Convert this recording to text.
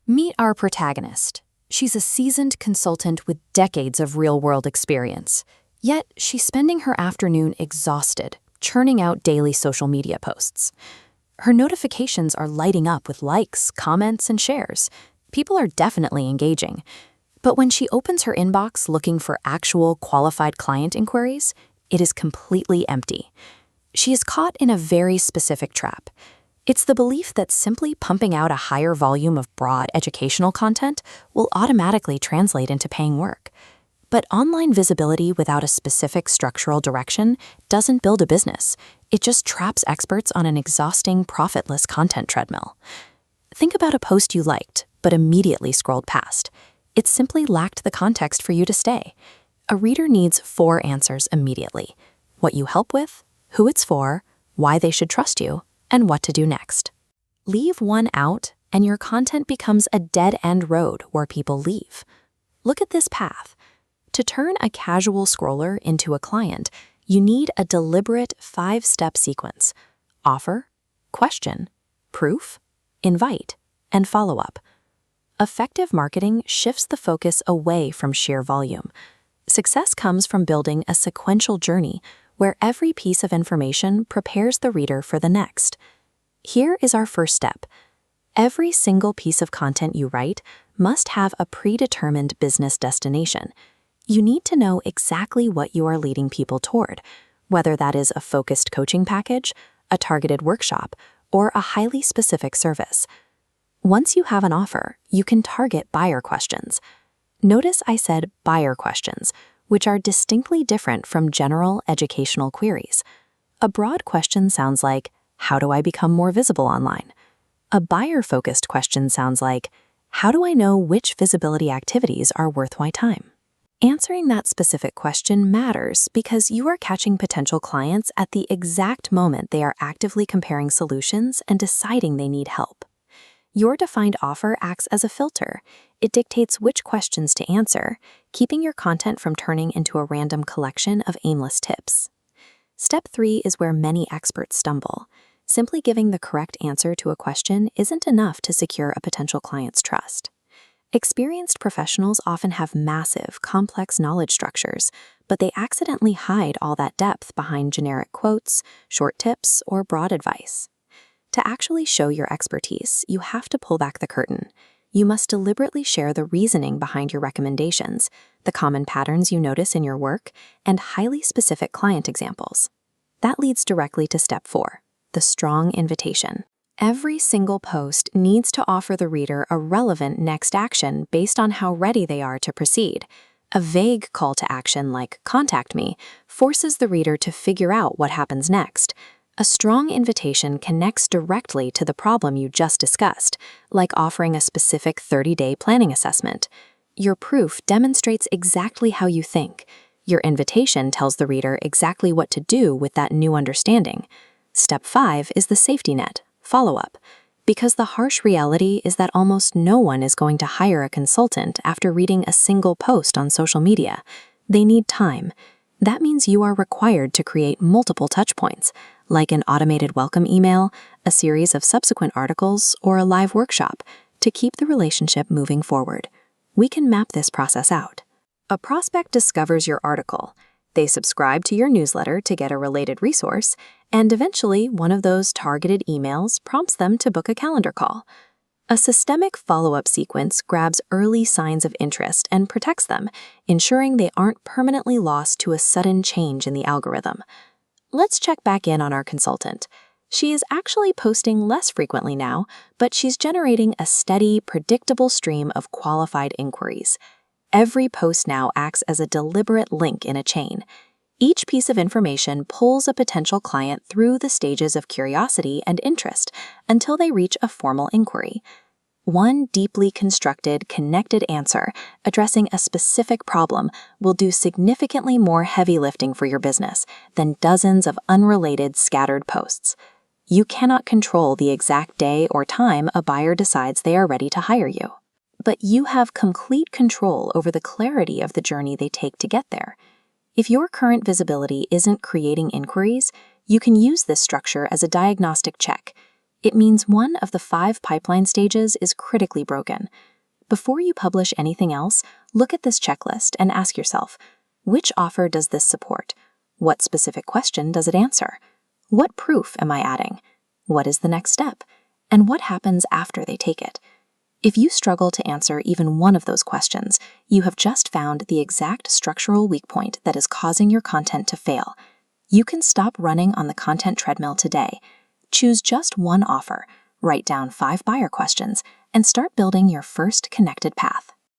Meet our protagonist. She's a seasoned consultant with decades of real-world experience. Yet, she's spending her afternoon exhausted, churning out daily social media posts. Her notifications are lighting up with likes, comments, and shares. People are definitely engaging. But when she opens her inbox looking for actual qualified client inquiries, it is completely empty. She is caught in a very specific trap. It's the belief that simply pumping out a higher volume of broad educational content will automatically translate into paying work. But online visibility without a specific structural direction doesn't build a business. It just traps experts on an exhausting, profitless content treadmill. Think about a post you liked, but immediately scrolled past. It simply lacked the context for you to stay. A reader needs 4 answers immediately: what you help with, who it's for, why they should trust you, and what to do next. Leave one out, and your content becomes a dead-end road where people leave. Look at this path. To turn a casual scroller into a client, you need a deliberate 5-step sequence: offer, question, proof, invite, and follow-up. Effective marketing shifts the focus away from sheer volume. Success comes from building a sequential journey where every piece of information prepares the reader for the next. Here is our first step. Every single piece of content you write must have a predetermined business destination. You need to know exactly what you are leading people toward, whether that is a focused coaching package, a targeted workshop, or a highly specific service. Once you have an offer, you can target buyer questions. Notice I said buyer questions, which are distinctly different from general educational queries. A broad question sounds like, how do I become more visible online? A buyer-focused question sounds like, how do I know which visibility activities are worth my time? Answering that specific question matters because you are catching potential clients at the exact moment they are actively comparing solutions and deciding they need help. Your defined offer acts as a filter. It dictates which questions to answer, keeping your content from turning into a random collection of aimless tips. Step 3 is where many experts stumble. Simply giving the correct answer to a question isn't enough to secure a potential client's trust. Experienced professionals often have massive, complex knowledge structures, but they accidentally hide all that depth behind generic quotes, short tips, or broad advice. To actually show your expertise, you have to pull back the curtain. You must deliberately share the reasoning behind your recommendations, the common patterns you notice in your work, and highly specific client examples. That leads directly to step 4, the strong invitation. Every single post needs to offer the reader a relevant next action based on how ready they are to proceed. A vague call to action like "contact me" forces the reader to figure out what happens next. A strong invitation connects directly to the problem you just discussed, like offering a specific 30-day planning assessment. Your proof demonstrates exactly how you think. Your invitation tells the reader exactly what to do with that new understanding. Step 5 is the safety net, follow-up. Because the harsh reality is that almost no one is going to hire a consultant after reading a single post on social media. They need time. That means you are required to create multiple touchpoints, like an automated welcome email, a series of subsequent articles, or a live workshop, to keep the relationship moving forward. We can map this process out. A prospect discovers your article. They subscribe to your newsletter to get a related resource, and eventually one of those targeted emails prompts them to book a calendar call. A systemic follow-up sequence grabs early signs of interest and protects them, ensuring they aren't permanently lost to a sudden change in the algorithm. Let's check back in on our consultant. She is actually posting less frequently now, but she's generating a steady, predictable stream of qualified inquiries. Every post now acts as a deliberate link in a chain. Each piece of information pulls a potential client through the stages of curiosity and interest until they reach a formal inquiry. One deeply constructed, connected answer addressing a specific problem will do significantly more heavy lifting for your business than dozens of unrelated, scattered posts. You cannot control the exact day or time a buyer decides they are ready to hire you, but you have complete control over the clarity of the journey they take to get there. If your current visibility isn't creating inquiries, you can use this structure as a diagnostic check. It means one of the 5 pipeline stages is critically broken. Before you publish anything else, look at this checklist and ask yourself, which offer does this support? What specific question does it answer? What proof am I adding? What is the next step? And what happens after they take it? If you struggle to answer even one of those questions, you have just found the exact structural weak point that is causing your content to fail. You can stop running on the content treadmill today. Choose just one offer, write down 5 buyer questions, and start building your first connected path.